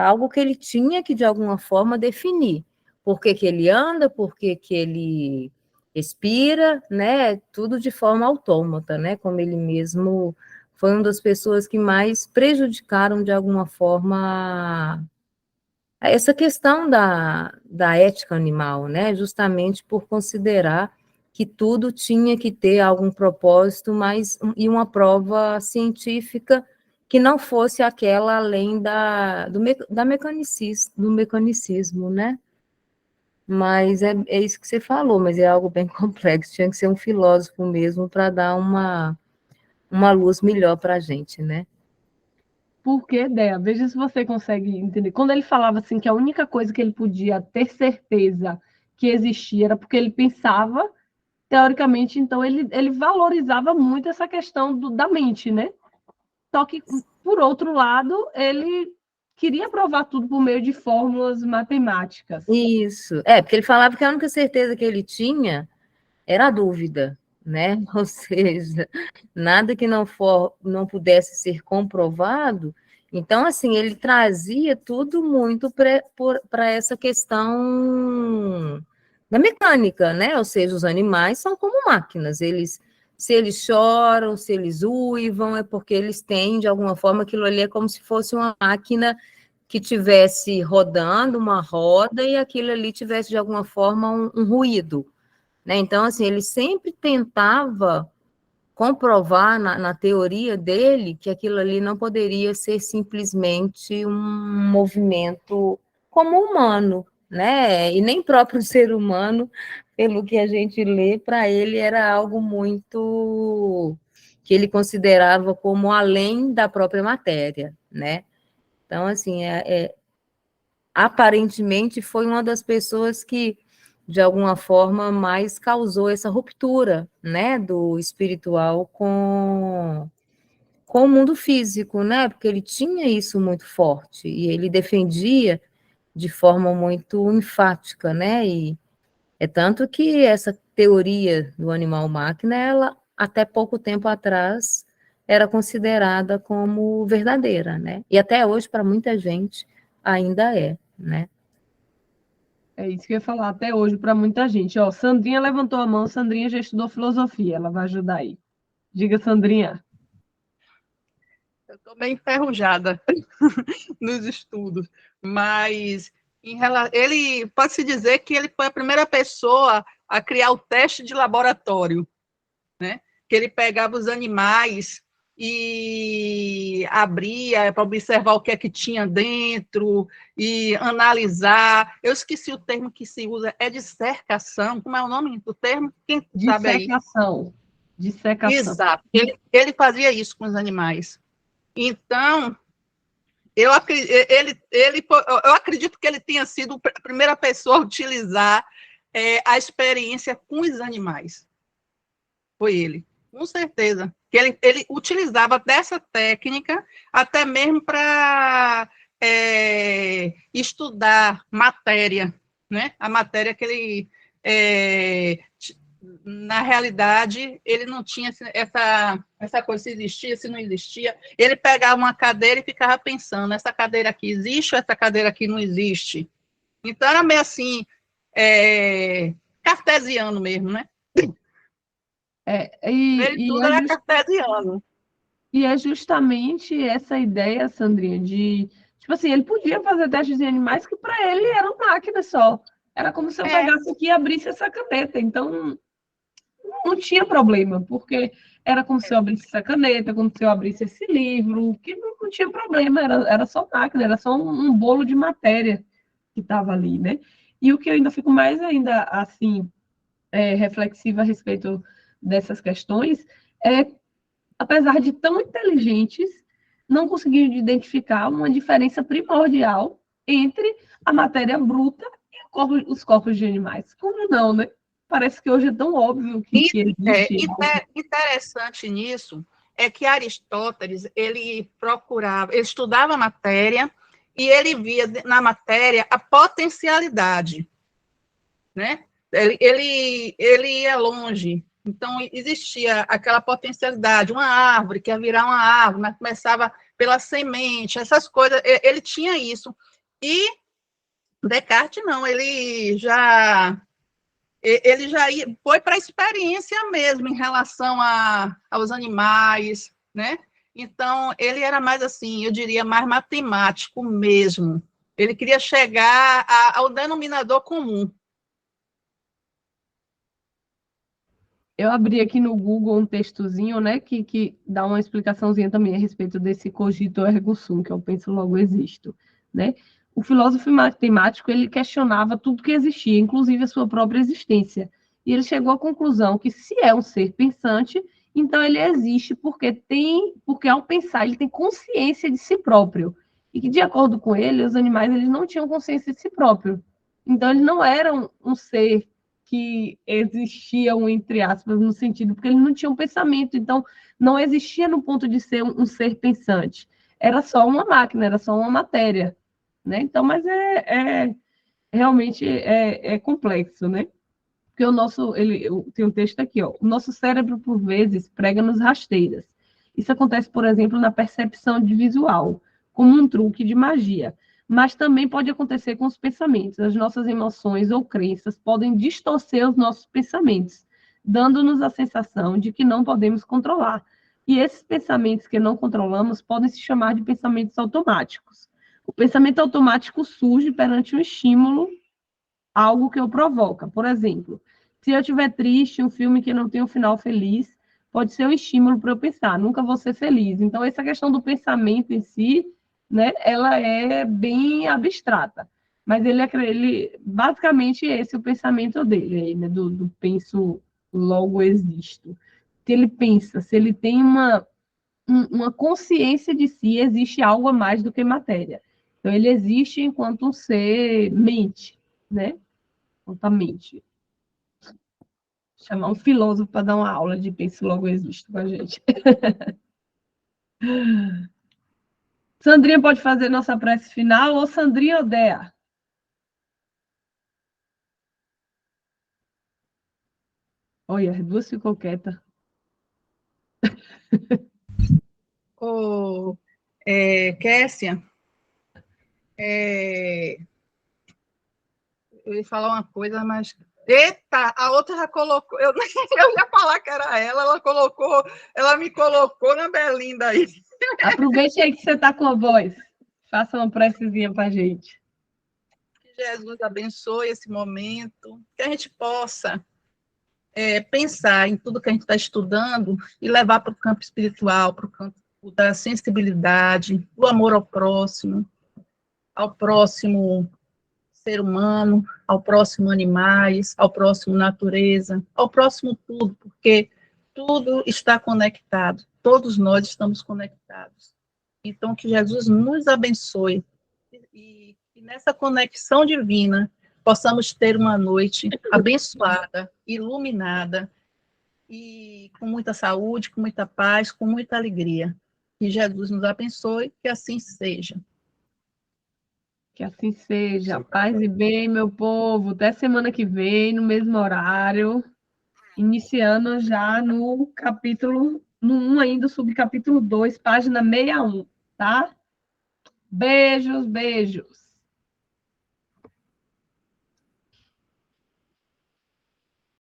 algo que ele tinha que, de alguma forma, definir. Por que que ele anda, por que que ele respira, né, tudo de forma autômata, né, como ele mesmo foi uma das pessoas que mais prejudicaram, de alguma forma, essa questão da ética animal, né? Justamente por considerar que tudo tinha que ter algum propósito, e uma prova científica que não fosse aquela além do mecanicismo, né? Mas é isso que você falou, mas é algo bem complexo, tinha que ser um filósofo mesmo para dar uma luz melhor para a gente, né? Por que ideia? Veja se você consegue entender. Quando ele falava assim que a única coisa que ele podia ter certeza que existia era porque ele pensava, teoricamente, então ele valorizava muito essa questão da mente, né? Só que, por outro lado, ele queria provar tudo por meio de fórmulas matemáticas. Isso, porque ele falava que a única certeza que ele tinha era a dúvida, né? Ou seja, nada que não pudesse ser comprovado. Então, assim, ele trazia tudo muito para essa questão da mecânica, né? Ou seja, os animais são como máquinas, se eles choram, se eles uivam, é porque eles têm, de alguma forma, aquilo ali é como se fosse uma máquina que tivesse rodando uma roda e aquilo ali tivesse, de alguma forma, um ruído, né? Então, assim, ele sempre tentava comprovar na teoria dele que aquilo ali não poderia ser simplesmente um movimento como humano, né? E nem próprio ser humano, pelo que a gente lê, para ele era algo muito que ele considerava como além da própria matéria, né? Então, assim, aparentemente foi uma das pessoas que de alguma forma, mais causou essa ruptura, né, do espiritual com o mundo físico, né, porque ele tinha isso muito forte, e ele defendia de forma muito enfática, né, e é tanto que essa teoria do animal-máquina, ela, até pouco tempo atrás, era considerada como verdadeira, né, e até hoje, para muita gente, ainda é, né. É isso que eu ia falar até hoje para muita gente. Ó, Sandrinha levantou a mão, Sandrinha já estudou filosofia, ela vai ajudar aí. Diga, Sandrinha. Eu estou bem enferrujada nos estudos, mas ele pode-se dizer que ele foi a primeira pessoa a criar o teste de laboratório, né? Que ele pegava os animais e abria para observar o que é que tinha dentro e analisar. Eu esqueci o termo que se usa, é dissecação. Como é o nome do termo? Quem sabe aí? Dissecação. Dissecação. Exato. Ele fazia isso com os animais. Então, eu acredito que ele tenha sido a primeira pessoa a utilizar a experiência com os animais. Foi ele, com certeza. Que ele utilizava dessa técnica até mesmo para estudar matéria, né? A matéria que ele na realidade, ele não tinha essa coisa, se existia, se não existia. Ele pegava uma cadeira e ficava pensando, essa cadeira aqui existe ou essa cadeira aqui não existe? Então, era meio assim, cartesiano mesmo, né? Tudo era cartesiano. E é justamente essa ideia, Sandrinha, de... Tipo assim, ele podia fazer testes em animais que para ele eram máquinas só. Era como se eu pegasse aqui e abrisse essa caneta. Então, não tinha problema, porque era como se eu abrisse essa caneta, como se eu abrisse esse livro, que não tinha problema, era só máquina, era só um bolo de matéria que estava ali, né? E o que eu ainda fico mais ainda, assim, reflexiva a respeito dessas questões é, apesar de tão inteligentes, não conseguiram identificar uma diferença primordial entre a matéria bruta e os corpos de animais. Como não, né? Parece que hoje é tão óbvio que existe. Interessante nisso é que Aristóteles, ele estudava a matéria e ele via na matéria a potencialidade, né? Ele ia longe, então existia aquela potencialidade, uma árvore que ia virar uma árvore, mas começava pela semente, essas coisas, ele tinha isso. E Descartes não, ele já foi para a experiência mesmo em relação aos animais, né? Então, ele era mais assim, eu diria, mais matemático mesmo. Ele queria chegar ao denominador comum. Eu abri aqui no Google um textozinho, né, que dá uma explicaçãozinha também a respeito desse cogito ergo sum, que eu penso logo existo, né? O filósofo matemático, ele questionava tudo que existia, inclusive a sua própria existência. E ele chegou à conclusão que se é um ser pensante, então ele existe porque ao pensar ele tem consciência de si próprio. E que de acordo com ele, os animais eles não tinham consciência de si próprio. Então eles não eram um ser que existiam, entre aspas, no sentido, porque eles não tinham pensamento, então não existia no ponto de ser um ser pensante. Era só uma máquina, era só uma matéria, né? Então, mas realmente é complexo, né? Porque tem um texto aqui, ó, o nosso cérebro, por vezes, prega nos rasteiras. Isso acontece, por exemplo, na percepção de visual, como um truque de magia. Mas também pode acontecer com os pensamentos. As nossas emoções ou crenças podem distorcer os nossos pensamentos, dando-nos a sensação de que não podemos controlar. E esses pensamentos que não controlamos podem se chamar de pensamentos automáticos. O pensamento automático surge perante um estímulo, algo que o provoca. Por exemplo, se eu estiver triste, um filme que não tem um final feliz, pode ser um estímulo para eu pensar, nunca vou ser feliz. Então, essa questão do pensamento em si, né, ela é bem abstrata. Mas ele basicamente esse é o pensamento dele, né, do penso, logo existo. Se ele pensa, se ele tem uma consciência de si, existe algo a mais do que matéria. Então, ele existe enquanto um ser mente, né? altamente. Chamar um filósofo para dar uma aula de Penso Logo Existo com a gente. Sandrinha pode fazer nossa prece final, ou Sandrinha Odea? Olha, as duas ficou quieta. Ô, Kessia, eu ia falar uma coisa, mas... Eita, a outra já colocou... Eu ia falar que era ela me colocou na Belinda aí. Aproveite aí que você está com a voz. Faça uma precezinha para a gente. Que Jesus abençoe esse momento, que a gente possa pensar em tudo que a gente está estudando e levar para o campo espiritual, para o campo da sensibilidade, do amor ao próximo ser humano, ao próximo animais, ao próximo natureza, ao próximo tudo, porque tudo está conectado, todos nós estamos conectados. Então, que Jesus nos abençoe e nessa conexão divina possamos ter uma noite abençoada, iluminada e com muita saúde, com muita paz, com muita alegria. Que Jesus nos abençoe, que assim seja. Que assim seja. Paz e bem, meu povo. Até semana que vem, no mesmo horário. Iniciando já no capítulo, no 1 ainda, subcapítulo 2, página 61, tá? Beijos, beijos.